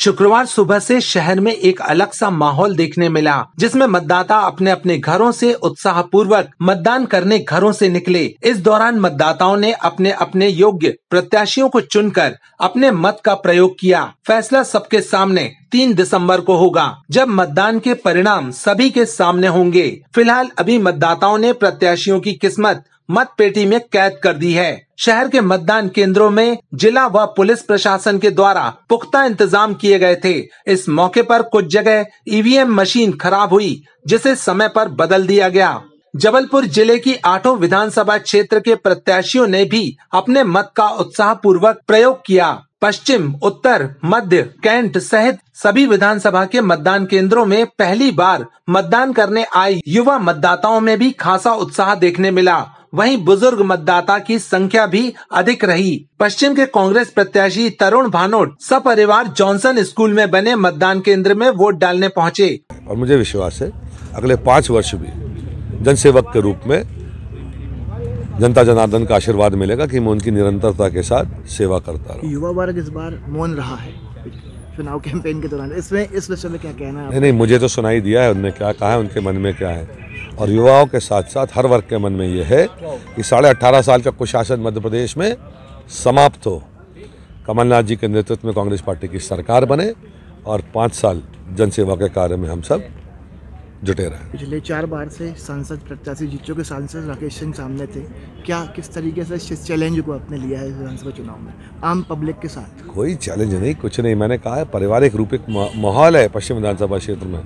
शुक्रवार सुबह से शहर में एक अलग सा माहौल देखने मिला, जिसमें मतदाता अपने अपने घरों से उत्साहपूर्वक मतदान करने घरों से निकले। इस दौरान मतदाताओं ने अपने अपने योग्य प्रत्याशियों को चुनकर अपने मत का प्रयोग किया। फैसला सबके सामने 3 दिसंबर को होगा, जब मतदान के परिणाम सभी के सामने होंगे। फिलहाल अभी मतदाताओं ने प्रत्याशियों की किस्मत मत पेटी में कैद कर दी है। शहर के मतदान केंद्रों में जिला व पुलिस प्रशासन के द्वारा पुख्ता इंतजाम किए गए थे। इस मौके पर कुछ जगह ईवीएम मशीन खराब हुई, जिसे समय पर बदल दिया गया। जबलपुर जिले की 8 विधानसभा क्षेत्र के प्रत्याशियों ने भी अपने मत का उत्साह पूर्वक प्रयोग किया। पश्चिम, उत्तर, मध्य, कैंट सहित सभी विधानसभा के मतदान केंद्रों में पहली बार मतदान करने आए युवा मतदाताओं में भी खासा उत्साह देखने मिला। वहीं बुजुर्ग मतदाता की संख्या भी अधिक रही। पश्चिम के कांग्रेस प्रत्याशी तरुण भानोट सपरिवार जॉनसन स्कूल में बने मतदान केंद्र में वोट डालने पहुंचे। और मुझे विश्वास है अगले 5 वर्ष भी जनसेवक के रूप में जनता जनार्दन का आशीर्वाद मिलेगा कि मैं उनकी निरंतरता के साथ सेवा करता रहूं। युवा वर्ग इस बार मौन रहा है चुनाव कैंपेन के दौरान, इसमें इस विषय में क्या कहना है? नहीं, मुझे तो सुनाई दिया है उन्होंने क्या कहा है, उनके मन में क्या है। और युवाओं के साथ साथ हर वर्ग के मन में ये है कि 18.5 साल का कुशासन मध्य प्रदेश में समाप्त हो, कमलनाथ जी के नेतृत्व में कांग्रेस पार्टी की सरकार बने और 5 साल जनसेवा के कार्य में हम सब जुटे रहे। पिछले 4 बार से सांसद प्रत्याशी जीत चुके सांसद राकेश सिंह सामने थे, क्या किस तरीके से इस चैलेंज को आपने लिया है विधानसभा चुनाव में आम पब्लिक के साथ? कोई चैलेंज नहीं, कुछ नहीं। मैंने कहा है पारिवारिक रूप एक माहौल है पश्चिम विधानसभा क्षेत्र में।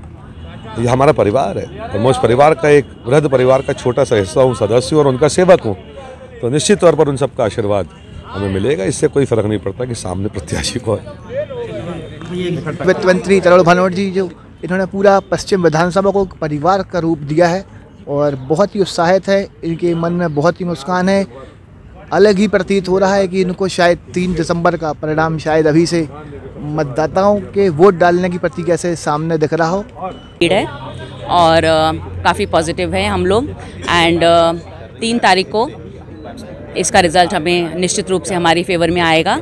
ये हमारा परिवार है और मैं उस परिवार का एक वृहद परिवार का छोटा सा हिस्सा हूँ, सदस्य हूँ और उनका सेवक हूँ, तो निश्चित तौर पर उन सबका आशीर्वाद हमें मिलेगा। इससे कोई फर्क नहीं पड़ता कि सामने प्रत्याशी को है। वित्त मंत्री तरुण भानोट जी जो इन्होंने पूरा पश्चिम विधानसभा को परिवार का रूप दिया है और बहुत ही उत्साहित है, इनके मन में बहुत ही मुस्कान है। अलग ही प्रतीत हो रहा है कि इनको शायद 3 दिसंबर का परिणाम शायद अभी से मतदाताओं के वोट डालने की प्रक्रिया से सामने दिख रहा हो। है और काफ़ी पॉजिटिव है हम लोग एंड 3 तारीख को इसका रिजल्ट हमें निश्चित रूप से हमारी फेवर में आएगा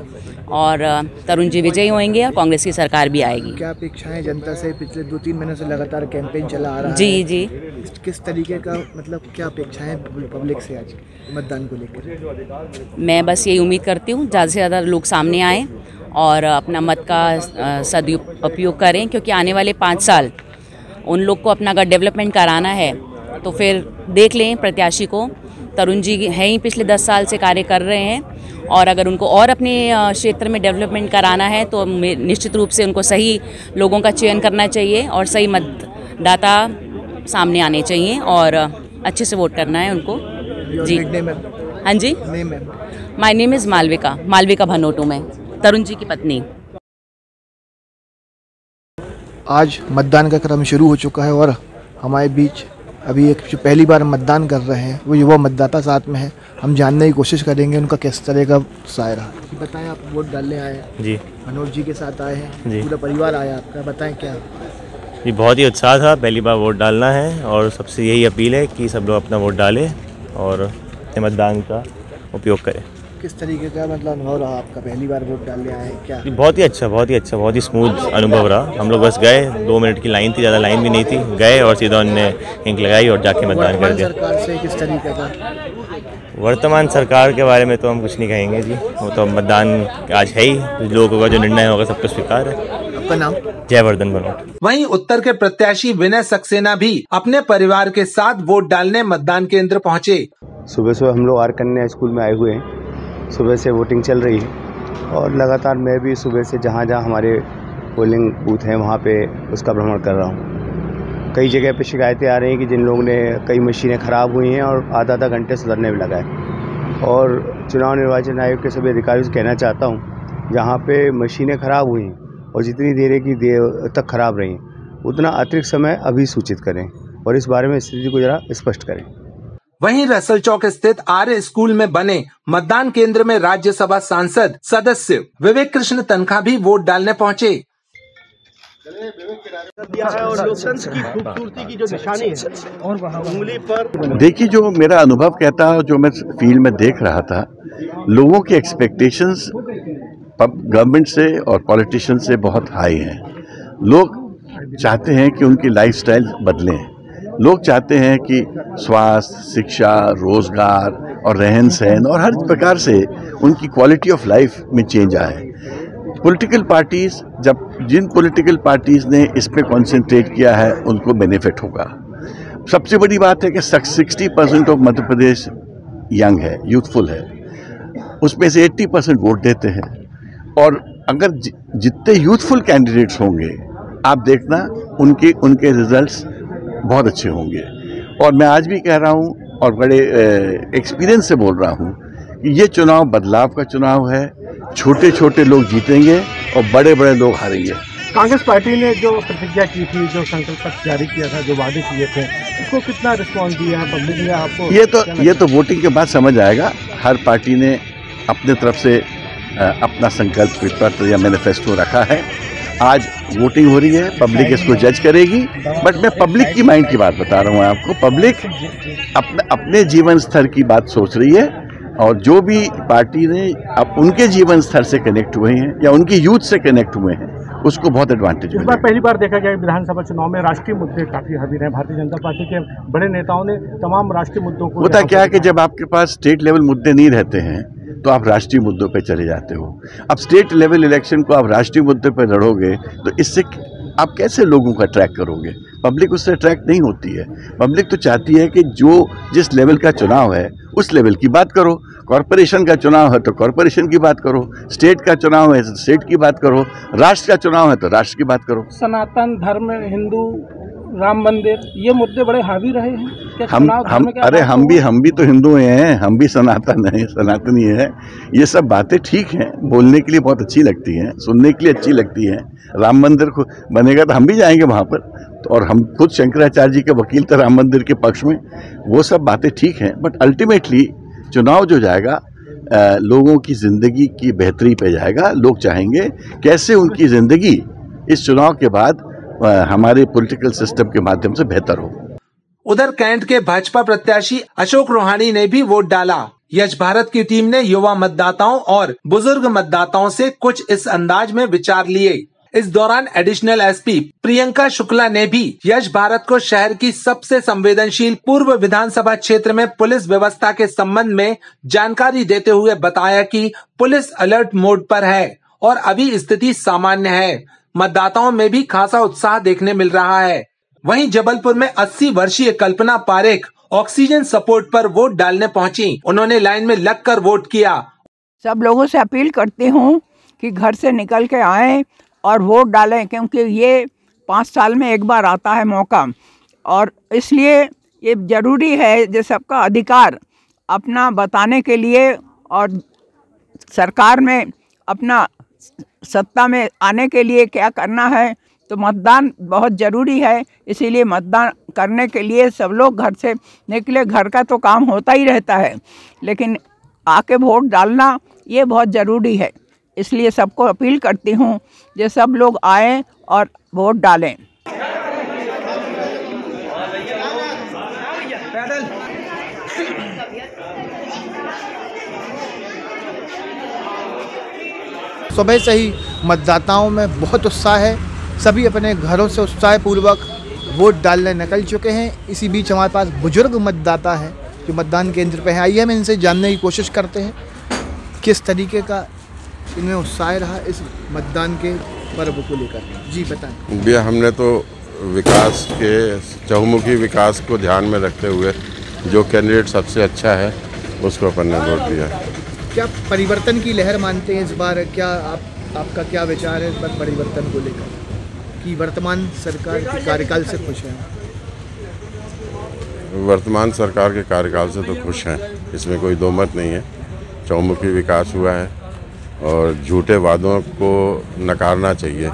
और तरुण जी विजयी होंगे और कांग्रेस की सरकार भी आएगी। क्या अपेक्षाएं जनता से? पिछले 2-3 महीने से लगातार कैंपेन चला आ रहा है। जी किस तरीके का मतलब क्या अपेक्षाएं पब्लिक से आज मतदान को लेकर? मैं बस यही उम्मीद करती हूँ ज़्यादा से ज़्यादा लोग सामने आएँ और अपना मत का सदुपयोग करें, क्योंकि आने वाले 5 साल उन लोग को अपना अगर डेवलपमेंट कराना है तो फिर देख लें प्रत्याशी को। तरुण जी हैं ही पिछले 10 साल से कार्य कर रहे हैं और अगर उनको और अपने क्षेत्र में डेवलपमेंट कराना है तो निश्चित रूप से उनको सही लोगों का चयन करना चाहिए और सही मतदाता सामने आने चाहिए और अच्छे से वोट करना है उनको। जी हाँ जी, my name is Malvika Bhanot हूँ मैं, तरुण जी की पत्नी। आज मतदान का क्रम शुरू हो चुका है और हमारे बीच अभी एक जो पहली बार मतदान कर रहे हैं वो युवा मतदाता साथ में है। हम जानने की कोशिश करेंगे उनका किस तरह का उत्साह रहा। बताएं, आप वोट डालने आए हैं जी, मनोज जी के साथ आए हैं जी, पूरा परिवार आया आपका, बताएं क्या? जी बहुत ही उत्साह था, पहली बार वोट डालना है और सबसे यही अपील है कि सब लोग अपना वोट डालें और मतदान का उपयोग करें। किस तरीके का मतलब अनुभव रहा आपका, पहली बार वोट डालने आए हैं क्या? बहुत ही अच्छा, बहुत ही स्मूथ अनुभव रहा। हम लोग बस गए, 2 मिनट की लाइन थी, ज़्यादा लाइन भी नहीं थी, गए और सीधा उन्होंने इंक लगाई और जाके मतदान कर दिया। सरकार से किस तरीके का? वर्तमान सरकार के बारे में तो हम कुछ नहीं कहेंगे जी, वो तो मतदान आज है ही, लोगों का जो निर्णय होगा सबको स्वीकार है। आपका नाम? जयवर्धन भानोट। वहीं उत्तर के प्रत्याशी विनय सक्सेना भी अपने परिवार के साथ वोट डालने मतदान केंद्र पहुँचे। सुबह हम लोग आर कन्या स्कूल में आए हुए हैं, सुबह से वोटिंग चल रही है और लगातार मैं भी सुबह से जहाँ हमारे पोलिंग बूथ हैं वहाँ पे उसका भ्रमण कर रहा हूँ। कई जगह पे शिकायतें आ रही हैं कि जिन लोगों ने कई मशीनें ख़राब हुई हैं और आधा घंटे सुधरने में लगा है। और चुनाव निर्वाचन आयोग के सभी अधिकारियों से कहना चाहता हूँ, जहाँ पे मशीनें ख़राब हुई हैं और जितनी देर तक ख़राब रही उतना अतिरिक्त समय अभी सूचित करें और इस बारे में स्थिति को जरा स्पष्ट करें। वहीं रसल चौक स्थित आर्य स्कूल में बने मतदान केंद्र में राज्यसभा सांसद सदस्य विवेक कृष्ण तनखा भी वोट डालने पहुंचे। और लोकतंत्र की खूबसूरती की जो निशानी है और वहाँ उंगली पर देखिए, जो मेरा अनुभव कहता है, जो मैं फील्ड में देख रहा था, लोगों की एक्सपेक्टेशंस गवर्नमेंट से और पॉलिटिशियन से बहुत हाई हैं। लोग चाहते हैं कि उनकी लाइफस्टाइल बदलें। लोग चाहते हैं कि स्वास्थ्य, शिक्षा, रोजगार और रहन सहन और हर प्रकार से उनकी क्वालिटी ऑफ लाइफ में चेंज आए। पॉलिटिकल पार्टीज, जिन पॉलिटिकल पार्टीज ने इस पे कॉन्सेंट्रेट किया है उनको बेनिफिट होगा। सबसे बड़ी बात है कि 60% ऑफ मध्य प्रदेश यंग है, यूथफुल है, उसमें से 80% वोट देते हैं। और अगर जितने यूथफुल कैंडिडेट्स होंगे आप देखना उनके रिजल्ट्स बहुत अच्छे होंगे। और मैं आज भी कह रहा हूँ और बड़े एक्सपीरियंस से बोल रहा हूँ कि ये चुनाव बदलाव का चुनाव है। छोटे छोटे लोग जीतेंगे और बड़े बड़े लोग हारेंगे। कांग्रेस पार्टी ने जो प्रतिज्ञा की थी, जो संकल्प पत्र जारी किया था, जो वादे किए थे, उसको कितना रिस्पॉन्स दिया है पब्लिक ने आपको? ये तो वोटिंग के बाद समझ आएगा। हर पार्टी ने अपने तरफ से अपना संकल्प पत्र या मैनिफेस्टो रखा है। आज वोटिंग हो रही है, पब्लिक इसको जज करेगी। बट मैं पब्लिक की माइंड की बात बता रहा हूँ आपको। पब्लिक अपने जीवन स्तर की बात सोच रही है और जो भी पार्टी ने अब उनके जीवन स्तर से कनेक्ट हुए हैं या उनकी यूथ से कनेक्ट हुए हैं उसको बहुत एडवांटेज मिलेगा। इस बार पहली बार देखा गया विधानसभा चुनाव में राष्ट्रीय मुद्दे काफी हावी रहे। भारतीय जनता पार्टी के बड़े नेताओं ने तमाम राष्ट्रीय मुद्दों को होता क्या है कि जब आपके पास स्टेट लेवल मुद्दे नहीं रहते हैं तो आप राष्ट्रीय मुद्दों पे चले जाते हो। अब स्टेट लेवल इलेक्शन को आप राष्ट्रीय मुद्दे पे लड़ोगे तो इससे आप कैसे लोगों का ट्रैक करोगे? पब्लिक उससे अट्रैक्ट नहीं होती है। पब्लिक तो चाहती है कि जिस लेवल का चुनाव है उस लेवल की बात करो। कॉरपोरेशन का चुनाव है तो कॉरपोरेशन की बात करो, स्टेट का चुनाव है तो स्टेट की बात करो, राष्ट्र का चुनाव है तो राष्ट्र की बात करो। सनातन धर्म, हिंदू, राम मंदिर, ये मुद्दे बड़े हावी रहे हैं। हम भी तो हिंदू हैं, हम भी सनातनी है। ये सब बातें ठीक हैं, बोलने के लिए बहुत अच्छी लगती हैं, सुनने के लिए अच्छी लगती हैं। राम मंदिर को बनेगा तो हम भी जाएंगे वहाँ पर, और हम खुद शंकराचार्य जी के वकील थे राम मंदिर के पक्ष में। वो सब बातें ठीक हैं, बट अल्टीमेटली चुनाव जो जाएगा लोगों की ज़िंदगी की बेहतरी पे जाएगा। लोग चाहेंगे कैसे उनकी ज़िंदगी इस चुनाव के बाद हमारे पॉलिटिकल सिस्टम के माध्यम से बेहतर हो। उधर कैंट के भाजपा प्रत्याशी अशोक रोहानी ने भी वोट डाला। यश भारत की टीम ने युवा मतदाताओं और बुजुर्ग मतदाताओं से कुछ इस अंदाज में विचार लिए। इस दौरान एडिशनल एसपी प्रियंका शुक्ला ने भी यश भारत को शहर की सबसे संवेदनशील पूर्व विधानसभा क्षेत्र में पुलिस व्यवस्था के संबंध में जानकारी देते हुए बताया कि पुलिस अलर्ट मोड पर है और अभी स्थिति सामान्य है। मतदाताओं में भी खासा उत्साह देखने मिल रहा है। वहीं जबलपुर में 80 वर्षीय कल्पना पारेख ऑक्सीजन सपोर्ट पर वोट डालने पहुंची। उन्होंने लाइन में लगकर वोट किया। सब लोगों से अपील करती हूं कि घर से निकल के आएं और वोट डालें, क्योंकि ये 5 साल में एक बार आता है मौका, और इसलिए ये ज़रूरी है। ये सबका अधिकार अपना बताने के लिए और सरकार में अपना सत्ता में आने के लिए क्या करना है, तो मतदान बहुत ज़रूरी है। इसीलिए मतदान करने के लिए सब लोग घर से निकले। घर का तो काम होता ही रहता है, लेकिन आके वोट डालना ये बहुत ज़रूरी है। इसलिए सबको अपील करती हूँ कि सब लोग आएं और वोट डालें। सुबह से ही मतदाताओं में बहुत उत्साह है। सभी अपने घरों से उत्साहपूर्वक वोट डालने निकल चुके हैं। इसी बीच हमारे पास बुजुर्ग मतदाता हैं जो मतदान केंद्र पे हैं। आइए हम इनसे जानने की कोशिश करते हैं किस तरीके का इनमें उत्साह रहा इस मतदान के पर्व को लेकर। जी बताएं। भैया, हमने तो विकास के चहुमुखी विकास को ध्यान में रखते हुए जो कैंडिडेट सबसे अच्छा है उसको अपन ने वोट दिया। क्या परिवर्तन की लहर मानते हैं इस बार? क्या आपका क्या विचार है इस बार परिवर्तन को लेकर कि वर्तमान सरकार के कार्यकाल से खुश हैं? वर्तमान सरकार के कार्यकाल से तो खुश हैं, इसमें कोई दो मत नहीं है। चहुमुखी विकास हुआ है और झूठे वादों को नकारना चाहिए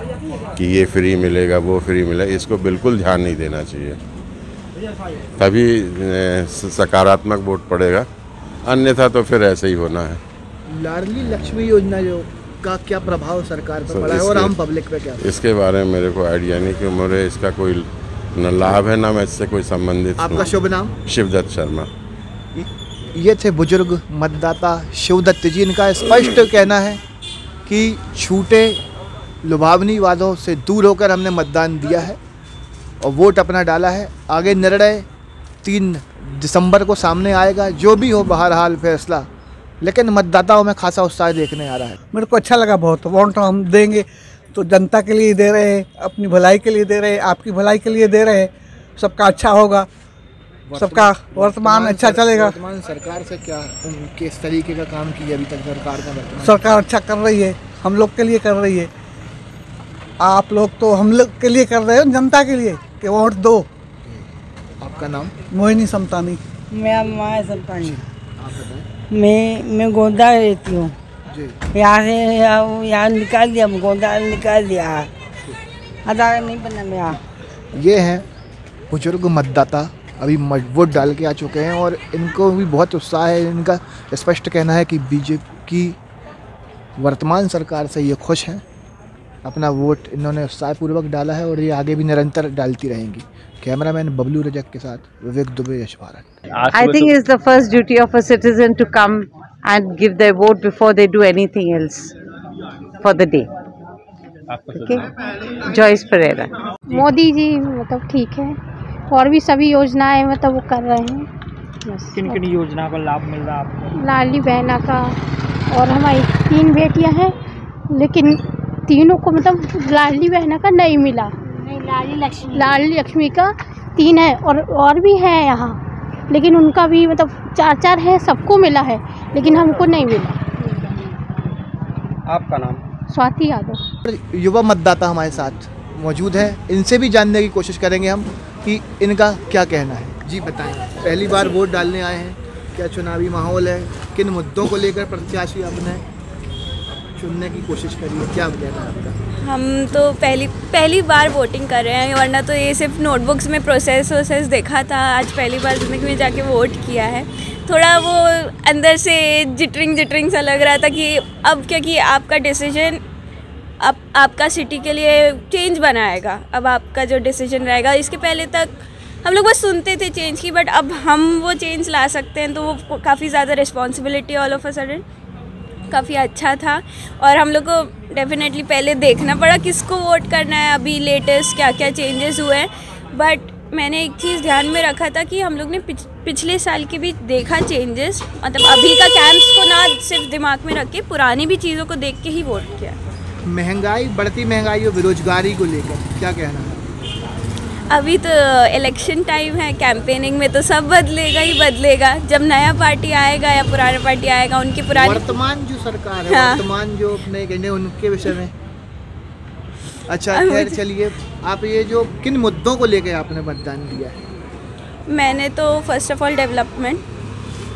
कि ये फ्री मिलेगा, वो फ्री मिलेगा, इसको बिल्कुल ध्यान नहीं देना चाहिए। तभी सकारात्मक वोट पड़ेगा, अन्यथा तो फिर ऐसे ही होना है। लाडली लक्ष्मी योजना जो का क्या प्रभाव सरकार पर पड़ा है और आम पब्लिक पे क्या? इसके बारे में मेरे को आइडिया नहीं कि मेरे इसका कोई न लाभ है ना मैं इससे कोई संबंधित। आपका शुभ नाम? शिवदत्त शर्मा। ये थे बुजुर्ग मतदाता शिवदत्त जी। इनका स्पष्ट कहना है कि झूठे लुभावनी वादों से दूर होकर हमने मतदान दिया है और वोट अपना डाला है। आगे निर्णय 3 दिसंबर को सामने आएगा, जो भी हो बहरहाल फैसला, लेकिन मतदाताओं में खासा उत्साह देखने आ रहा है। मेरे को अच्छा लगा बहुत। वोट हम देंगे तो जनता के लिए दे रहे हैं, अपनी भलाई के लिए दे रहे हैं, आपकी भलाई के लिए दे रहे हैं। सबका अच्छा होगा, सबका वर्तमान अच्छा चलेगा। वर्तमान सरकार से क्या किस तरीके का काम किया अभी तक सरकार का? सरकार अच्छा कर रही है, हम लोग के लिए कर रही है। आप लोग तो हम लोग के लिए कर रहे हो, जनता के लिए कि वोट दो। आपका नाम? मोहिनी समतानी। मेरा माँ समतानी। मैं गोंदा रहती हूँ। यहाँ से यहाँ निकाल दिया, गोंदा निकाल दिया, आधार नहीं बना मेरा। ये हैं बुजुर्ग मतदाता, अभी वोट डाल के आ चुके हैं और इनको भी बहुत उत्साह है। इनका स्पष्ट कहना है कि बीजेपी की वर्तमान सरकार से ये खुश हैं। अपना वोट इन्होंने उत्साहपूर्वक डाला है और ये आगे भी निरंतर डालती रहेंगी। कैमरामैन बबलू रजक के साथ विवेक दुबे, यश Bharat. I think it's the first duty of a citizen to come and give their vote before they do anything else for the day. Okay? Joyce Pereira. Modi ji मतलब ठीक है और भी सभी योजनाएं मतलब वो कर रहे हैं। किन किन योजना का लाभ मिल रहा है आपको? लाडली बहना का, और हमारी 3 बेटियां हैं लेकिन तीनों को मतलब लाडली बहना का नहीं मिला। लाडली लक्ष्मी का 3 है और भी है यहाँ, लेकिन उनका भी मतलब 4 है, सबको मिला है लेकिन हमको नहीं मिला। आपका नाम? स्वाति यादव। युवा मतदाता हमारे साथ मौजूद है, इनसे भी जानने की कोशिश करेंगे हम कि इनका क्या कहना है। जी बताएं, पहली बार वोट डालने आए हैं, क्या चुनावी माहौल है? किन मुद्दों को लेकर प्रत्याशी आपने चुनने की कोशिश करी है, क्या कहना है आपका? हम तो पहली बार वोटिंग कर रहे हैं, वरना तो ये सिर्फ नोटबुक्स में प्रोसेस देखा था। आज पहली बार ज़िंदगी में जाके वोट किया है। थोड़ा वो अंदर से जिटरिंग सा लग रहा था कि अब क्योंकि आपका डिसीजन आपका सिटी के लिए चेंज बनाएगा। अब आपका जो डिसीजन रहेगा, इसके पहले तक हम लोग बस सुनते थे चेंज की, बट अब हम वो चेंज ला सकते हैं, तो वो काफ़ी ज़्यादा responsibility all of a sudden काफ़ी अच्छा था। और हम लोग को डेफिनेटली पहले देखना पड़ा किसको वोट करना है, अभी लेटेस्ट क्या क्या चेंजेस हुए हैं। बट मैंने एक चीज़ ध्यान में रखा था कि हम लोग ने पिछले साल के भी देखा चेंजेस, मतलब अभी का कैंप्स को ना सिर्फ दिमाग में रख के पुरानी भी चीज़ों को देख के ही वोट किया। महंगाई, बढ़ती महंगाई और बेरोजगारी को लेकर क्या कहना है? अभी तो इलेक्शन टाइम है, कैंपेनिंग में तो सब बदलेगा ही बदलेगा। जब नया पार्टी आएगा या पुराना पार्टी आएगा, उनकी पुरानी वर्तमान जो सरकार है, हाँ। वर्तमान जो अपने कहने उनके विषय में अच्छा खैर चलिए, आप ये जो किन मुद्दों को लेकर आपने मतदान किया है? मैंने तो फर्स्ट ऑफ ऑल डेवलपमेंट,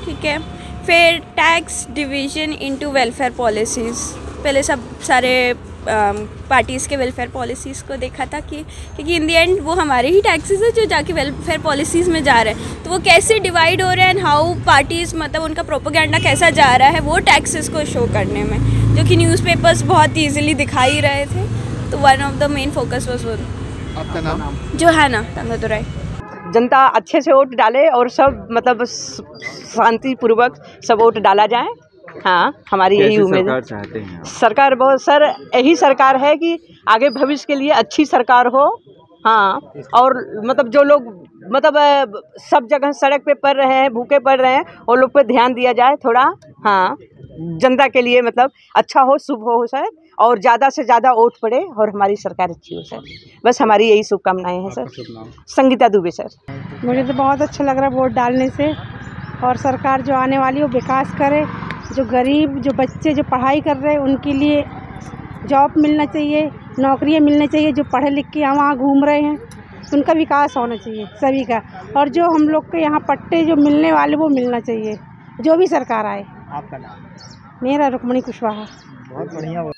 ठीक है, फिर tax division into welfare policies. पहले सब सारे पार्टीज़ के वेलफेयर पॉलिसीज़ को देखा था कि क्योंकि इन दी एंड वो हमारे ही टैक्सेस है जो जाके वेलफेयर पॉलिसीज़ में जा रहे हैं, तो वो कैसे डिवाइड हो रहे हैं एंड हाउ पार्टीज़ मतलब उनका प्रोपेगेंडा कैसा जा रहा है वो टैक्सेस को शो करने में, जो कि न्यूज़पेपर्स बहुत ईजिली दिखा ही रहे थे। तो one of the main focus was वो। आपका नाम? जोहाना तंगदुराई। जनता अच्छे से वोट डाले और सब मतलब शांतिपूर्वक सब वोट डाला जाए। हाँ, हमारी यही उम्मीद है। चाहते हैं सरकार बहुत सर यही सरकार है कि आगे भविष्य के लिए अच्छी सरकार हो। हाँ, और मतलब जो लोग मतलब सब जगह सड़क पे पड़ रहे हैं, भूखे पड़ रहे हैं, वो लोग पे ध्यान दिया जाए थोड़ा। हाँ, जनता के लिए मतलब अच्छा हो, शुभ हो सर, और ज़्यादा से ज़्यादा वोट पड़े और हमारी सरकार अच्छी हो सर। बस हमारी यही शुभकामनाएं हैं सर। संगीता दुबे सर। मुझे तो बहुत अच्छा लग रहा है वोट डालने से, और सरकार जो आने वाली है वो विकास करे। जो गरीब, जो बच्चे जो पढ़ाई कर रहे हैं उनके लिए जॉब मिलना चाहिए, नौकरियां मिलना चाहिए। जो पढ़े लिख के वहाँ घूम रहे हैं उनका विकास होना चाहिए सभी का, और जो हम लोग के यहाँ पट्टे जो मिलने वाले वो मिलना चाहिए, जो भी सरकार आए। आपका नाम? मेरा रुक्मणी कुशवाहा। बहुत बढ़िया।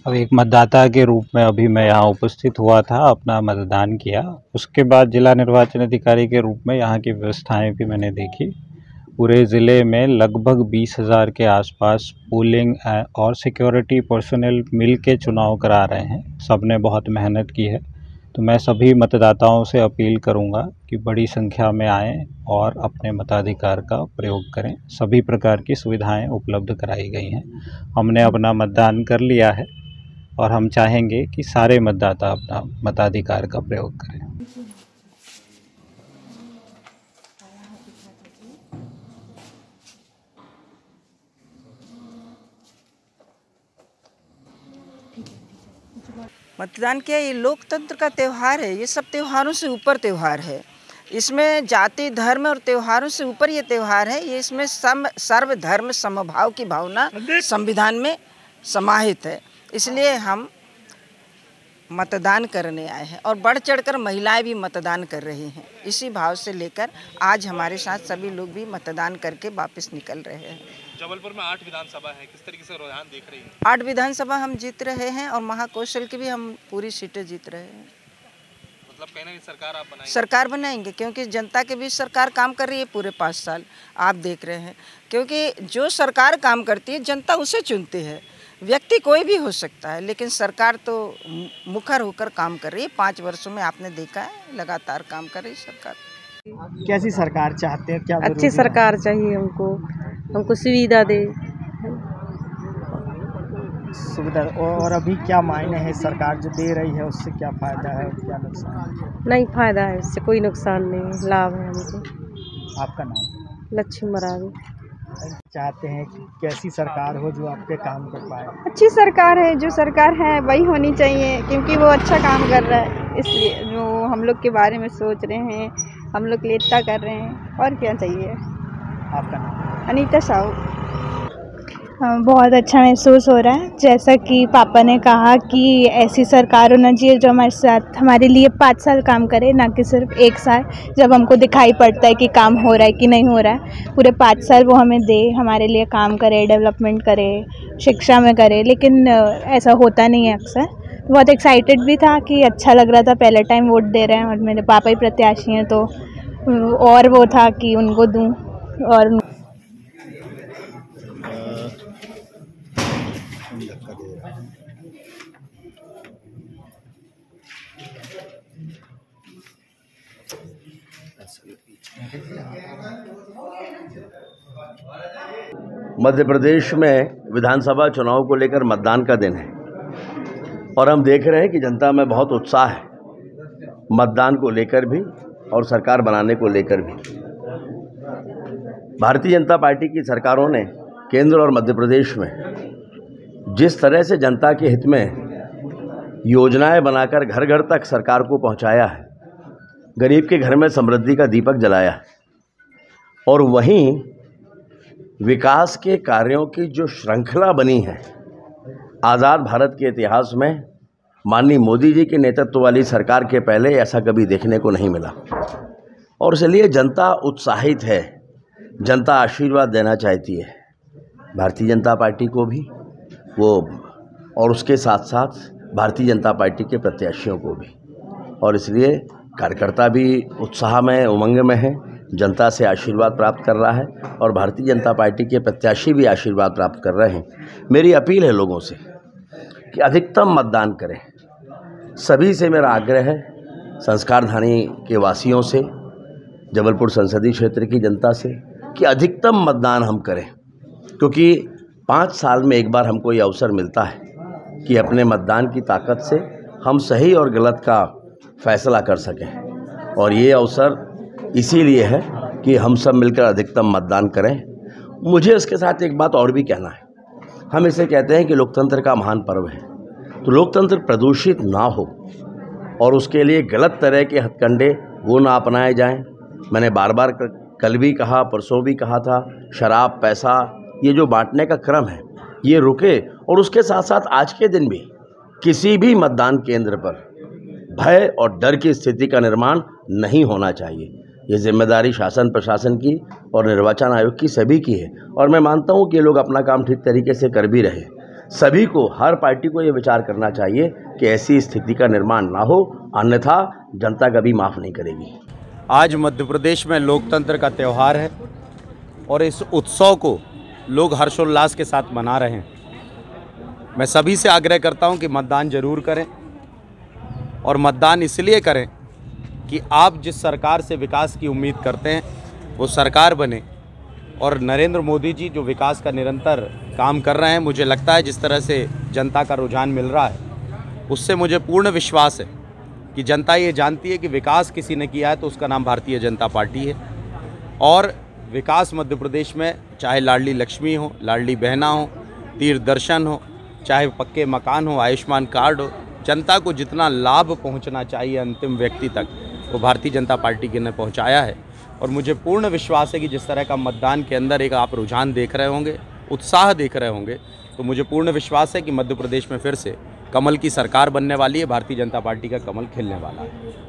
अब एक मतदाता के रूप में अभी मैं यहाँ उपस्थित हुआ था, अपना मतदान किया। उसके बाद जिला निर्वाचन अधिकारी के रूप में यहाँ की व्यवस्थाएं भी मैंने देखी। पूरे ज़िले में लगभग 20,000 के आसपास पोलिंग और सिक्योरिटी पर्सनल मिल के चुनाव करा रहे हैं। सब ने बहुत मेहनत की है। तो मैं सभी मतदाताओं से अपील करूंगा कि बड़ी संख्या में आएं और अपने मताधिकार का प्रयोग करें। सभी प्रकार की सुविधाएं उपलब्ध कराई गई हैं। हमने अपना मतदान कर लिया है और हम चाहेंगे कि सारे मतदाता अपना मताधिकार का प्रयोग करें। मतदान क्या, ये लोकतंत्र का त्यौहार है। ये सब त्योहारों से ऊपर त्यौहार है। इसमें जाति धर्म और त्योहारों से ऊपर ये त्यौहार है। ये इसमें सर्वधर्म समभाव की भावना संविधान में समाहित है। इसलिए हम मतदान करने आए हैं और बढ़ चढ़कर महिलाएं भी मतदान कर रही हैं। इसी भाव से लेकर आज हमारे साथ सभी लोग भी मतदान करके वापस निकल रहे हैं। जबलपुर में 8 विधानसभा है, किस तरीके से रुझान देख रही हैं? 8 विधानसभा हम जीत रहे हैं और महाकौशल की भी हम पूरी सीटें जीत रहे हैं। मतलब कहना है सरकार आप बनाएंगे? सरकार बनाएंगे, क्योंकि जनता के बीच सरकार काम कर रही है पूरे 5 साल। आप देख रहे हैं, क्योंकि जो सरकार काम करती है जनता उसे चुनती है। व्यक्ति कोई भी हो सकता है, लेकिन सरकार तो मुखर होकर काम कर रही है। 5 वर्षों में आपने देखा है लगातार काम कर रही सरकार। कैसी सरकार चाहते हैं? क्या अच्छी सरकार चाहिए हमको सुविधा दे। सुविधा। और अभी क्या मायने है सरकार जो दे रही है, उससे क्या फायदा है और क्या नुकसान? नहीं फायदा है, उससे कोई नुकसान नहीं, लाभ है हमको। आपका नाम? लक्ष्मी मरावी। चाहते हैं कि कैसी सरकार हो जो आप पे काम कर पाए? अच्छी सरकार है, जो सरकार है वही होनी चाहिए, क्योंकि वो अच्छा काम कर रहा है। इसलिए जो हम लोग के बारे में सोच रहे हैं, हम लोग के लिए इतना कर रहे हैं, और क्या चाहिए। आपका नाम? अनीता साहू। बहुत अच्छा महसूस हो रहा है। जैसा कि पापा ने कहा कि ऐसी सरकार होना चाहिए जो हमारे साथ हमारे लिए 5 साल काम करे, ना कि सिर्फ 1 साल, जब हमको दिखाई पड़ता है कि काम हो रहा है कि नहीं हो रहा है। पूरे 5 साल वो हमें दे, हमारे लिए काम करे, डेवलपमेंट करे, शिक्षा में करे, लेकिन ऐसा होता नहीं है अक्सर। बहुत एक्साइटेड भी था कि अच्छा लग रहा था, पहले टाइम वोट दे रहे हैं और मेरे पापा ही प्रत्याशी हैं, तो और वो था कि उनको दूँ। और मध्य प्रदेश में विधानसभा चुनाव को लेकर मतदान का दिन है और हम देख रहे हैं कि जनता में बहुत उत्साह है, मतदान को लेकर भी और सरकार बनाने को लेकर भी। भारतीय जनता पार्टी की सरकारों ने केंद्र और मध्य प्रदेश में जिस तरह से जनता के हित में योजनाएं बनाकर घर घर तक सरकार को पहुंचाया है, गरीब के घर में समृद्धि का दीपक जलाया है, और वहीं विकास के कार्यों की जो श्रृंखला बनी है, आज़ाद भारत के इतिहास में माननीय मोदी जी के नेतृत्व वाली सरकार के पहले ऐसा कभी देखने को नहीं मिला। और इसलिए जनता उत्साहित है, जनता आशीर्वाद देना चाहती है भारतीय जनता पार्टी को भी, वो और उसके साथ साथ भारतीय जनता पार्टी के प्रत्याशियों को भी। और इसलिए कार्यकर्ता भी उत्साह में, उमंग में है, जनता से आशीर्वाद प्राप्त कर रहा है और भारतीय जनता पार्टी के प्रत्याशी भी आशीर्वाद प्राप्त कर रहे हैं। मेरी अपील है लोगों से कि अधिकतम मतदान करें। सभी से मेरा आग्रह है, संस्कारधानी के वासियों से, जबलपुर संसदीय क्षेत्र की जनता से, कि अधिकतम मतदान हम करें, क्योंकि 5 साल में एक बार हमको ये अवसर मिलता है कि अपने मतदान की ताकत से हम सही और गलत का फैसला कर सकें। और ये अवसर इसीलिए है कि हम सब मिलकर अधिकतम मतदान करें। मुझे इसके साथ एक बात और भी कहना है। हम इसे कहते हैं कि लोकतंत्र का महान पर्व है, तो लोकतंत्र प्रदूषित ना हो और उसके लिए गलत तरह के हथकंडे वो ना अपनाए जाएं। मैंने बार बार कल भी कहा, परसों भी कहा था, शराब, पैसा, ये जो बांटने का क्रम है ये रुके। और उसके साथ साथ आज के दिन भी किसी भी मतदान केंद्र पर भय और डर की स्थिति का निर्माण नहीं होना चाहिए। ये जिम्मेदारी शासन प्रशासन की और निर्वाचन आयोग की सभी की है, और मैं मानता हूँ कि ये लोग अपना काम ठीक तरीके से कर भी रहे। सभी को, हर पार्टी को ये विचार करना चाहिए कि ऐसी स्थिति का निर्माण ना हो, अन्यथा जनता कभी माफ़ नहीं करेगी। आज मध्य प्रदेश में लोकतंत्र का त्यौहार है और इस उत्सव को लोग हर्षोल्लास के साथ मना रहे हैं। मैं सभी से आग्रह करता हूं कि मतदान जरूर करें। और मतदान इसलिए करें कि आप जिस सरकार से विकास की उम्मीद करते हैं वो सरकार बने। और नरेंद्र मोदी जी जो विकास का निरंतर काम कर रहे हैं, मुझे लगता है जिस तरह से जनता का रुझान मिल रहा है उससे मुझे पूर्ण विश्वास है कि जनता ये जानती है कि विकास किसी ने किया है तो उसका नाम भारतीय जनता पार्टी है। और विकास मध्य प्रदेश में चाहे लाडली लक्ष्मी हो, लाडली बहना हो, तीर्थ दर्शन हो, चाहे पक्के मकान हो, आयुष्मान कार्ड हो, जनता को जितना लाभ पहुंचना चाहिए अंतिम व्यक्ति तक वो भारतीय जनता पार्टी ने पहुंचाया है। और मुझे पूर्ण विश्वास है कि जिस तरह का मतदान के अंदर एक आप रुझान देख रहे होंगे, उत्साह देख रहे होंगे, तो मुझे पूर्ण विश्वास है कि मध्य प्रदेश में फिर से कमल की सरकार बनने वाली है, भारतीय जनता पार्टी का कमल खिलने वाला है।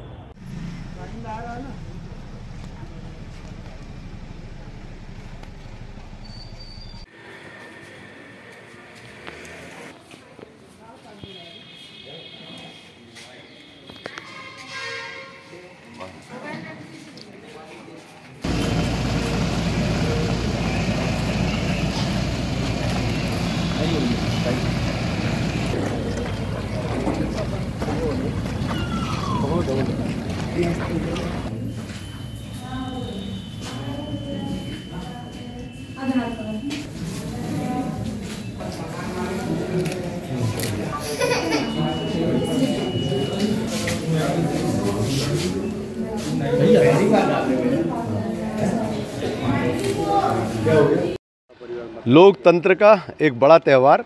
लोकतंत्र का एक बड़ा त्यौहार,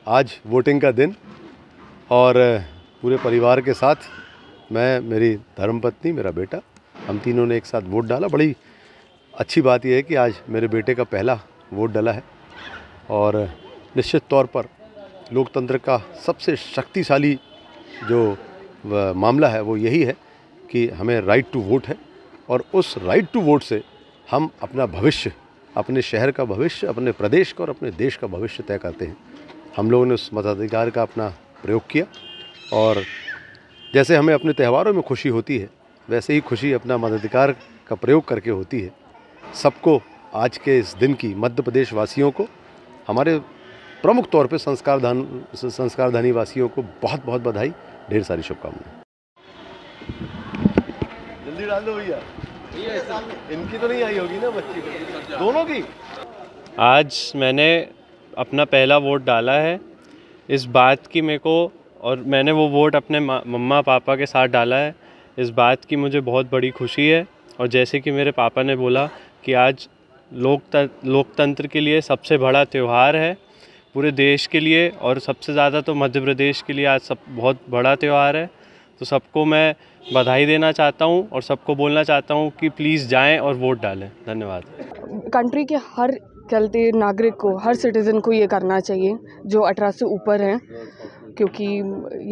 आज वोटिंग का दिन, और पूरे परिवार के साथ मैं, मेरी धर्मपत्नी, मेरा बेटा, हम तीनों ने एक साथ वोट डाला। बड़ी अच्छी बात यह है कि आज मेरे बेटे का पहला वोट डाला है। और निश्चित तौर पर लोकतंत्र का सबसे शक्तिशाली जो मामला है वो यही है कि हमें राइट टू वोट है, और उस राइट टू वोट से हम अपना भविष्य, अपने शहर का भविष्य, अपने प्रदेश का और अपने देश का भविष्य तय करते हैं। हम लोगों ने उस मताधिकार का अपना प्रयोग किया, और जैसे हमें अपने त्योहारों में खुशी होती है वैसे ही खुशी अपना मताधिकार का प्रयोग करके होती है। सबको आज के इस दिन की, मध्य प्रदेश वासियों को, हमारे प्रमुख तौर पे संस्कारधानी वासियों को बहुत बहुत बधाई, ढेर सारी शुभकामनाएं। जल्दी डाल दो भैया, इनकी तो नहीं आई होगी ना बच्ची को, दोनों की। आज मैंने अपना पहला वोट डाला है। इस बात की मेरे को, और मैंने वो वोट अपने मम्मा पापा के साथ डाला है, इस बात की मुझे बहुत बड़ी खुशी है। और जैसे कि मेरे पापा ने बोला कि आज लोकतंत्र के लिए सबसे बड़ा त्यौहार है पूरे देश के लिए, और सबसे ज़्यादा तो मध्य प्रदेश के लिए आज बहुत बड़ा त्यौहार है। तो सबको मैं बधाई देना चाहता हूँ और सबको बोलना चाहता हूँ कि प्लीज़ जाएं और वोट डालें। धन्यवाद। कंट्री के हर चलते नागरिक को, हर सिटीज़न को ये करना चाहिए जो 18 से ऊपर हैं, क्योंकि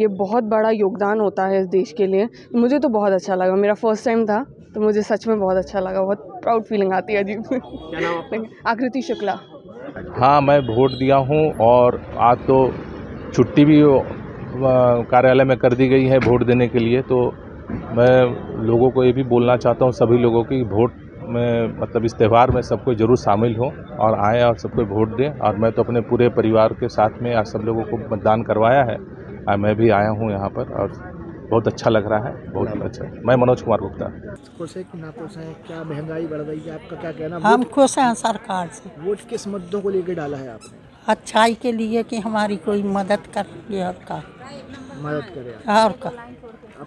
ये बहुत बड़ा योगदान होता है इस देश के लिए। मुझे तो बहुत अच्छा लगा, मेरा फर्स्ट टाइम था तो मुझे सच में बहुत अच्छा लगा, बहुत प्राउड फीलिंग आती है। अजीब। क्या नाम आपका? आकृति शुक्ला। हाँ, मैं वोट दिया हूँ, और आज तो छुट्टी भी कार्यालय में कर दी गई है वोट देने के लिए। तो मैं लोगों को ये भी बोलना चाहता हूँ, सभी लोगों की वोट में, मतलब इस त्यौहार में सबको ज़रूर शामिल हो और आए और सबको वोट दें। और मैं तो अपने पूरे परिवार के साथ में आज सब लोगों को मतदान करवाया है, मैं भी आया हूँ यहाँ पर और बहुत अच्छा लग रहा है, बहुत अच्छा। मैं मनोज कुमार गुप्ता। खुश है कि नाखुश है? क्या महंगाई बढ़ रही है, आपका क्या कहना? हम खुश हैं सरकार से। वोट किस मुद्दों को लेकर डाला है आपने? अच्छाई के लिए कि हमारी कोई मदद करे, और का मदद करे, और का,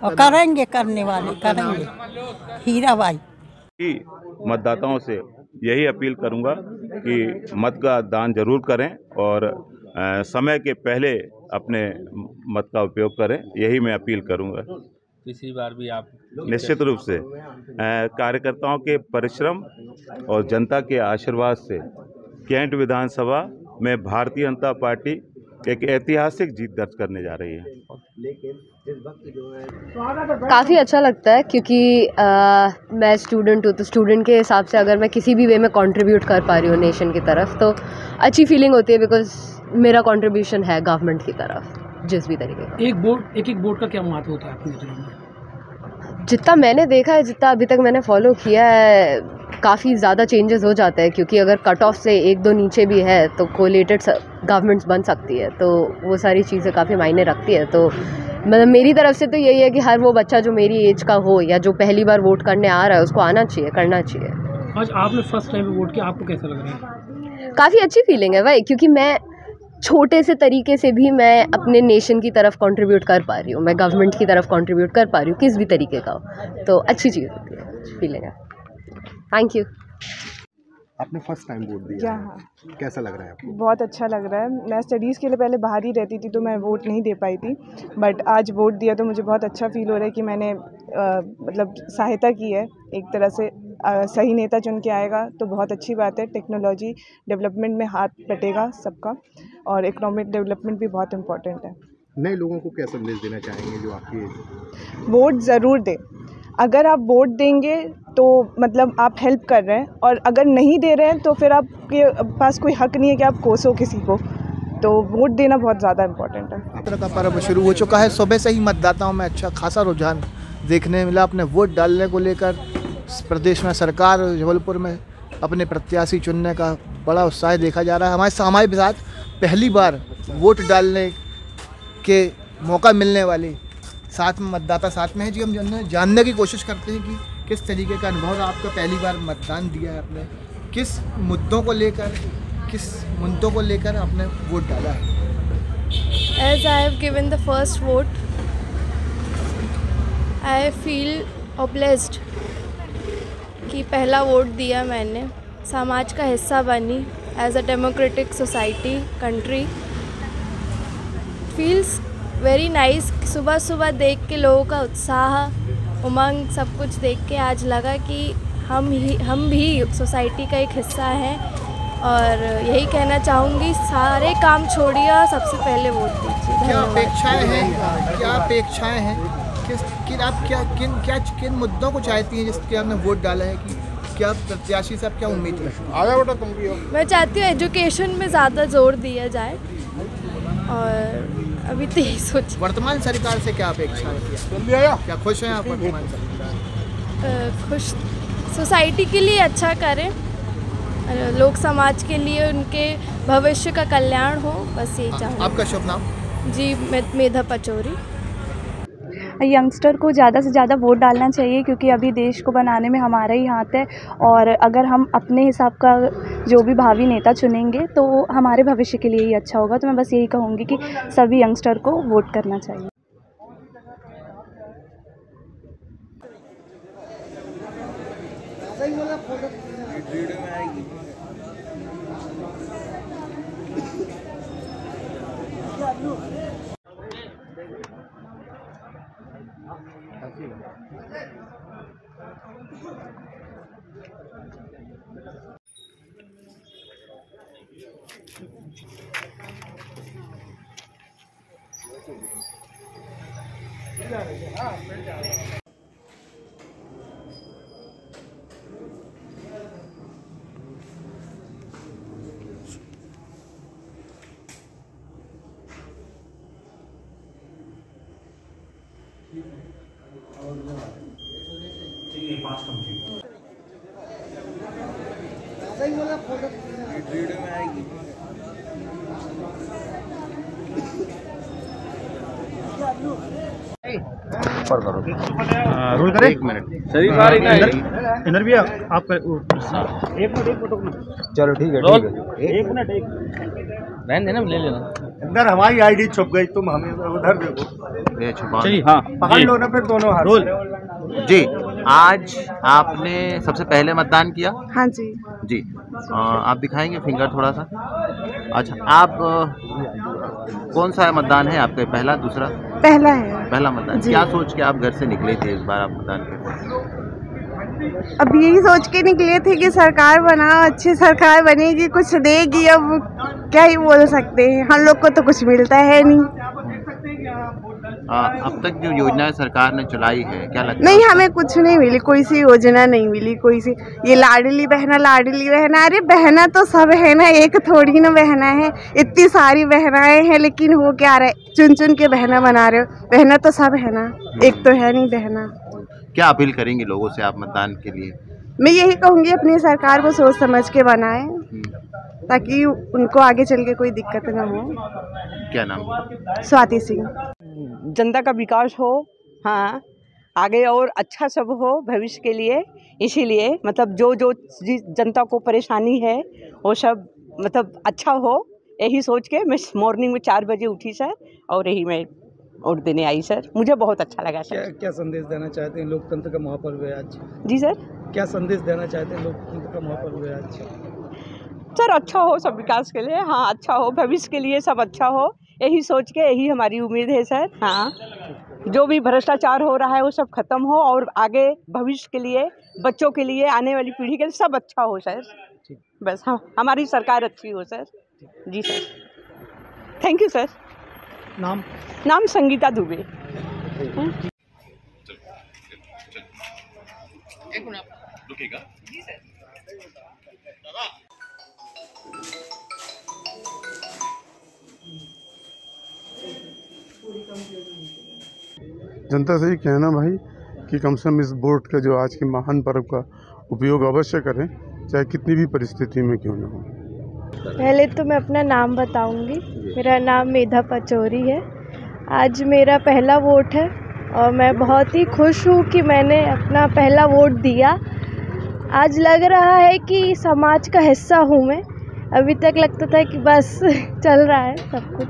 और करेंगे, करने वाले करेंगे। हीराबाई। मतदाताओं से यही अपील करूंगा कि मत का दान जरूर करें और समय के पहले अपने मत का उपयोग करें, यही मैं अपील करूंगा। इसी बार भी आप निश्चित रूप से कार्यकर्ताओं के परिश्रम और जनता के आशीर्वाद से कैंट विधानसभा में भारतीय जनता पार्टी एक ऐतिहासिक जीत दर्ज करने जा रही है। काफ़ी अच्छा लगता है क्योंकि मैं स्टूडेंट हूँ, तो स्टूडेंट के हिसाब से अगर मैं किसी भी वे में कंट्रीब्यूट कर पा रही हूँ नेशन की तरफ, तो अच्छी फीलिंग होती है, बिकॉज मेरा कंट्रीब्यूशन है गवर्नमेंट की तरफ जिस भी तरीके का। एक वोट का क्या महत्व होता है अपने नज़र में? जितना मैंने देखा है, जितना अभी तक मैंने फॉलो किया है, काफ़ी ज़्यादा चेंजेस हो जाते हैं, क्योंकि अगर कट ऑफ से 1-2 नीचे भी है तो कोलेटेड गवर्नमेंट्स बन सकती है, तो वो सारी चीज़ें काफ़ी मायने रखती है। तो मतलब मेरी तरफ से तो यही है कि हर वो बच्चा जो मेरी एज का हो या जो पहली बार वोट करने आ रहा है उसको आना चाहिए, करना चाहिए। आज आपने फर्स्ट टाइम वोट किया, आपको कैसा लग रहा है? काफ़ी अच्छी फीलिंग है भाई, क्योंकि मैं छोटे से तरीके से भी मैं अपने नेशन की तरफ कंट्रीब्यूट कर पा रही हूँ, मैं गवर्नमेंट की तरफ कंट्रीब्यूट कर पा रही हूँ किस भी तरीके का हो, तो अच्छी चीज़ होती है, फीलिंग है। Thank you. आपने फर्स्ट टाइम वोट दिया हाँ, कैसा लग रहा है आपको? बहुत अच्छा लग रहा है। मैं स्टडीज़ के लिए पहले बाहर ही रहती थी तो मैं वोट नहीं दे पाई थी, बट आज वोट दिया तो मुझे बहुत अच्छा फील हो रहा है कि मैंने मतलब सहायता की है एक तरह से। सही नेता चुन के आएगा तो बहुत अच्छी बात है। टेक्नोलॉजी डेवलपमेंट में हाथ बटेगा सबका, और इकोनॉमिक डेवलपमेंट भी बहुत इम्पोर्टेंट है। नए लोगों को क्या संदेश देना चाहेंगे जो आपकी? वोट ज़रूर दें। अगर आप वोट देंगे तो मतलब आप हेल्प कर रहे हैं, और अगर नहीं दे रहे हैं तो फिर आपके पास कोई हक नहीं है कि आप कोसो किसी को। तो वोट देना बहुत ज़्यादा इम्पोर्टेंट है। यात्रा का पर्व शुरू हो चुका है। सुबह से ही मतदाताओं में अच्छा खासा रुझान देखने मिला अपने वोट डालने को लेकर। प्रदेश में सरकार जबलपुर में अपने प्रत्याशी चुनने का बड़ा उत्साह देखा जा रहा है। हमारे साथ पहली बार वोट डालने के मौका मिलने वाले साथ में मतदाता साथ में है जी। हम जानने की कोशिश करते हैं कि किस तरीके का अनुभव आपका, पहली बार मतदान दिया है आपने, किस मुद्दों को लेकर आपने वोट डाला है? As I have given the first vote, I feel blessed कि पहला वोट दिया मैंने, समाज का हिस्सा बनी। As a democratic society country feels very nice. सुबह सुबह देख के लोगों का उत्साह, उमंग, सब कुछ देख के आज लगा कि हम भी सोसाइटी का एक हिस्सा हैं। और यही कहना चाहूँगी, सारे काम छोड़िए और सबसे पहले वोट दीजिए। क्या अपेक्षाएं हैं किन मुद्दों को चाहती हैं जिसके आपने वोट डाला है? कि क्या प्रत्याशी से आप क्या उम्मीद है? आगे बेटा तुम भी हो। मैं चाहती हूँ एजुकेशन में ज़्यादा जोर दिया जाए, और अभी तो यही सोच। वर्तमान सरकार से क्या अपेक्षाएं क्या खुश हैं आप वर्तमान सरकार? खुश, सोसाइटी के लिए अच्छा करें, लोक समाज के लिए उनके भविष्य का कल्याण हो, बस यही चाहूँगी। आपका शुभ नाम? जी, मेधा पचौरी। यंगस्टर को ज़्यादा से ज़्यादा वोट डालना चाहिए, क्योंकि अभी देश को बनाने में हमारा ही हाथ है। और अगर हम अपने हिसाब का जो भी भावी नेता चुनेंगे तो हमारे भविष्य के लिए ही अच्छा होगा। तो मैं बस यही कहूँगी कि सभी यंगस्टर को वोट करना चाहिए। रोल करें? एक मिनट इंदर भैया आप एक मिनट चलो ठीक है एक मिनट रहने देना, ले लेना। इंदर हमारी आईडी छुप गई, तुम हमें उधर देखो। चलिए हाँ पकड़ लो ना फिर दोनों हाथ। रोल जी। आज आपने सबसे पहले मतदान किया? हाँ जी। जी, आप दिखाएंगे फिंगर थोड़ा सा? अच्छा, आप कौन सा मतदान है आपका, पहला दूसरा? पहला है। पहला मतदान। क्या सोच के आप घर से निकले थे इस बार आप मतदान करने? अब यही सोच के निकले थे कि सरकार बना, अच्छी सरकार बनेगी, कुछ देगी। अब क्या ही बोल सकते हैं, हम लोग को तो कुछ मिलता है नहीं। अब तक जो योजनाएं सरकार ने चलाई है, क्या लगता है? नहीं, हमें कुछ नहीं मिली, कोई सी योजना नहीं मिली। कोई सी ये लाडली बहना, अरे बहना तो सब है ना, एक थोड़ी ना बहना है, इतनी सारी बहनाएं हैं। लेकिन हो क्या रहा है, चुन चुन के बहना बना रहे हो। बहना तो सब है ना, एक तो है नहीं बहना। क्या अपील करेंगे लोगों से आप मतदान के लिए? मैं यही कहूँगी अपनी सरकार को सोच समझ के बनाए ताकि उनको आगे चल के कोई दिक्कत ना हो। क्या नाम? स्वाति सिंह। जनता का विकास हो, हाँ, आगे और अच्छा सब हो भविष्य के लिए। इसीलिए मतलब जो जो जनता को परेशानी है वो सब मतलब अच्छा हो, यही सोच के मैं मॉर्निंग में 4 बजे उठी सर और यही मैं वोट देने आई सर। मुझे बहुत अच्छा लगा सर। क्या संदेश देना चाहते हैं? लोकतंत्र का महापर्व है आज। जी सर। क्या संदेश देना चाहते हैं? लोकतंत्र का महापर्व है आज सर। अच्छा हो सब विकास के लिए, हाँ अच्छा हो भविष्य के लिए, सब अच्छा हो, यही सोच के यही हमारी उम्मीद है सर। हाँ, जो भी भ्रष्टाचार हो रहा है वो सब खत्म हो और आगे भविष्य के लिए, बच्चों के लिए, आने वाली पीढ़ी के लिए सब अच्छा हो सर। बस हाँ, हमारी सरकार अच्छी हो सर। जी सर, थैंक यू सर। नाम संगीता दुबे। जनता से ये कहना भाई कि कम से कम इस वोट का जो आज के महान पर्व का उपयोग अवश्य करें, चाहे कितनी भी परिस्थिति में क्यों न हो। पहले तो मैं अपना नाम बताऊंगी। मेरा नाम मेधा पचौरी है। आज मेरा पहला वोट है और मैं बहुत ही खुश हूँ कि मैंने अपना पहला वोट दिया। आज लग रहा है कि समाज का हिस्सा हूँ मैं। अभी तक लगता था कि बस चल रहा है सब कुछ,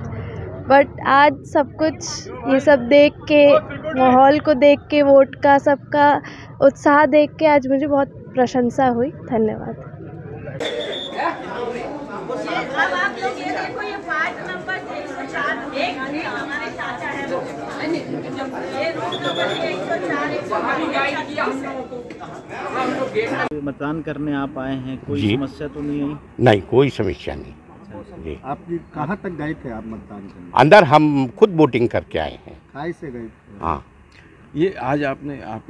बट आज सब कुछ ये सब देख के, माहौल को देख के, वोट का सबका उत्साह देख के आज मुझे बहुत प्रशंसा हुई। धन्यवाद। अब आप लोग ये देखो, ये वार्ड नंबर 104 हमारे चाचा है वो, ये रोड नंबर 104 मतदान करने आप आए हैं, कोई जी। समस्या तो नहीं आई? नहीं, कोई समस्या नहीं जी। आप कहाँ तक गए थे आप मतदान करने? अंदर हम खुद वोटिंग करके आए हैं। काय से गए थे? हाँ, ये आज आप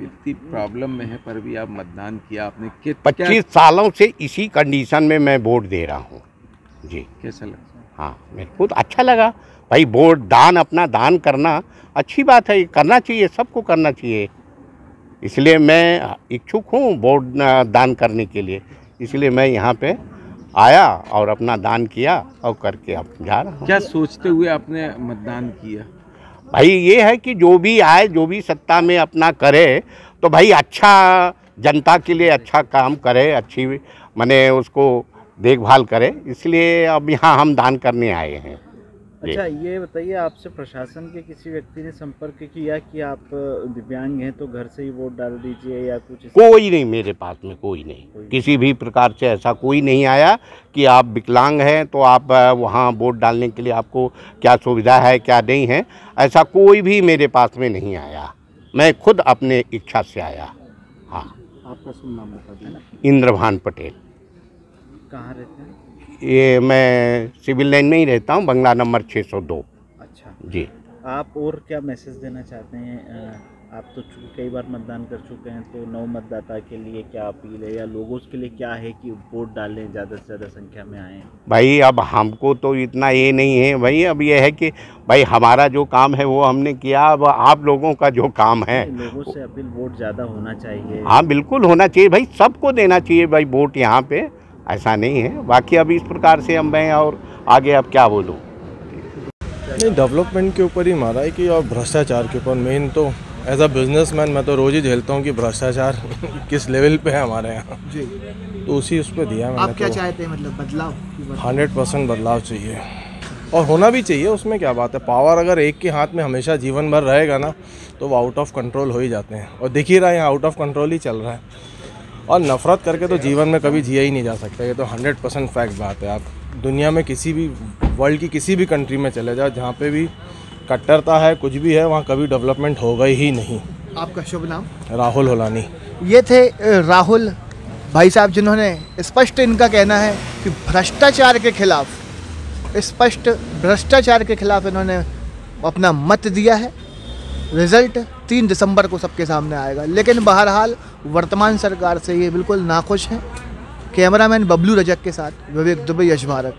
इतनी प्रॉब्लम में है पर भी आप मतदान किया आपने। 25 सालों से इसी कंडीशन में मैं वोट दे रहा हूँ जी। कैसा लगा? हाँ, मेरे को अच्छा लगा भाई। वोट दान, अपना दान करना अच्छी बात है, करना चाहिए, सबको करना चाहिए। इसलिए मैं इच्छुक हूँ वोट दान करने के लिए, इसलिए मैं यहाँ पे आया और अपना दान किया और करके अब जा रहा हूँ। क्या सोचते हुए आपने मतदान किया? भाई ये है कि जो भी आए, जो भी सत्ता में अपना करे, तो भाई अच्छा जनता के लिए अच्छा काम करे, अच्छी माने उसको देखभाल करे, इसलिए अब यहाँ हम दान करने आए हैं। अच्छा, ये बताइए, आपसे प्रशासन के किसी व्यक्ति ने संपर्क किया कि आप दिव्यांग हैं तो घर से ही वोट डाल दीजिए या कुछ? कोई नहीं, मेरे पास में कोई नहीं, किसी भी प्रकार से ऐसा कोई नहीं आया कि आप विकलांग हैं तो आप वहाँ वोट डालने के लिए आपको क्या सुविधा है, क्या नहीं है, ऐसा कोई भी मेरे पास में नहीं आया। मैं खुद अपने इच्छा से आया। हाँ। आपका शुभ नाम बता देना। इंद्रभान पटेल। कहाँ रहते हैं? ये मैं सिविल लाइन में ही रहता हूँ, बंगला नंबर 602। अच्छा जी। आप और क्या मैसेज देना चाहते हैं? आप तो कई बार मतदान कर चुके हैं, तो नव मतदाता के लिए क्या अपील है या लोगों के लिए क्या है कि वोट डालें, ज़्यादा से ज़्यादा संख्या में आएँ? भाई अब हमको तो इतना ये नहीं है भाई, अब ये है कि भाई हमारा जो काम है वो हमने किया, अब आप लोगों का जो काम है। लोगों से अपील, वोट ज़्यादा होना चाहिए। हाँ बिल्कुल होना चाहिए भाई, सबको देना चाहिए भाई वोट यहाँ पे, ऐसा नहीं है। बाकी अब इस प्रकार से हम मैं और आगे अब क्या बोलूँ। नहीं, डेवलपमेंट के ऊपर ही मारा है कि, और भ्रष्टाचार के ऊपर मेन तो एज अ बिजनेसमैन मैं तो रोज़ ही झेलता हूँ कि भ्रष्टाचार किस लेवल पे है हमारे यहाँ जी। तो उसी उस पर दिया मैंने। आप क्या चाहते हैं, मतलब बदलाव? 100% बदलाव चाहिए और होना भी चाहिए, उसमें क्या बात है। पावर अगर एक के हाथ में हमेशा जीवन भर रहेगा ना तो वो आउट ऑफ कंट्रोल हो ही जाते हैं, और दिख ही रहा है यहाँ आउट ऑफ कंट्रोल ही चल रहा है। और नफ़रत करके तो जीवन में कभी जिया ही नहीं जा सकता, ये तो 100% फैक्ट बात है। आप दुनिया में किसी भी, वर्ल्ड की किसी भी कंट्री में चले जाओ, जहाँ पे भी कट्टरता है, कुछ भी है, वहाँ कभी डेवलपमेंट होगा ही नहीं। आपका शुभ नाम? राहुल होलानी। ये थे राहुल भाई साहब, जिन्होंने स्पष्ट इनका कहना है कि भ्रष्टाचार के खिलाफ, स्पष्ट भ्रष्टाचार के खिलाफ इन्होंने अपना मत दिया है। रिजल्ट 3 दिसंबर को सबके सामने आएगा, लेकिन बहरहाल वर्तमान सरकार से ये बिल्कुल नाखुश हैं। कैमरामैन बबलू रजक के साथ विवेक दुबे, यश भारत।